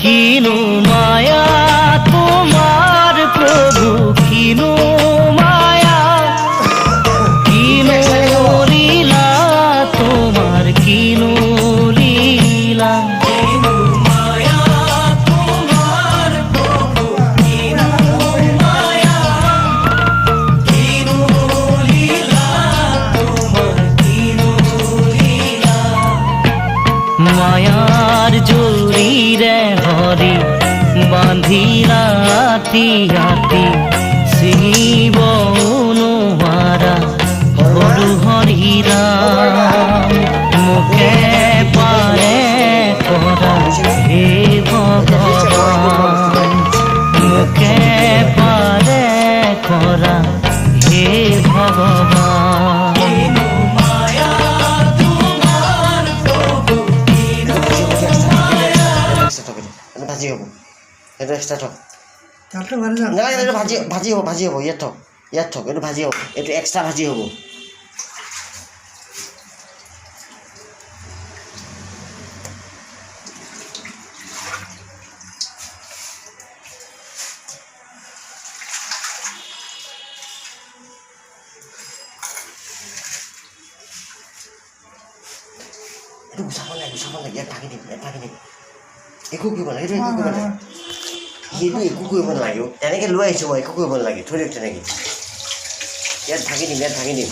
কিনো মায়া তোমার প্রভু, কিনো মায়া, কিনো লীলা তোমার, কিনো লীলা। কিনো মায়া তোমার প্রভু, কিনো মায়া, কিনো লীলা তোমার, কিনো লীলা। মায়ার জড়িরে হরি বাঁধিলা হাতি হাতি, শিব অনুমারা হরু হরিরা। মুখে পারে করা হে ভগবান, মুখে পারে করা হে ভগবান। ভাজি হব, এইটো এক্সট্ৰা থক। নালাগে নালাগে, এইটো ভাজি হ'ব, ভাজি হ'ব। ইয়াত থক, ইয়াত থক, এইটো ভাজি হ'ব, এইটো এক্সট্ৰা ভাজি হ'ব। এইটো গুচাব লাগে, গুচাব লাগে। ইয়াত ঢাকি দিম, ইয়াত ঢাকি দিম। একো কৰিব নালাগে, এইটো একো কৰিব নালাগে, সেইটো একো কৰিব নালাগে। তেনেকৈ লৈ আহিছোঁ মই, একো কৰিব নালাগে, থৈ দিয়ক তেনেকৈ। ইয়াত ঢাকি দিম, ইয়াত ঢাকি দিম।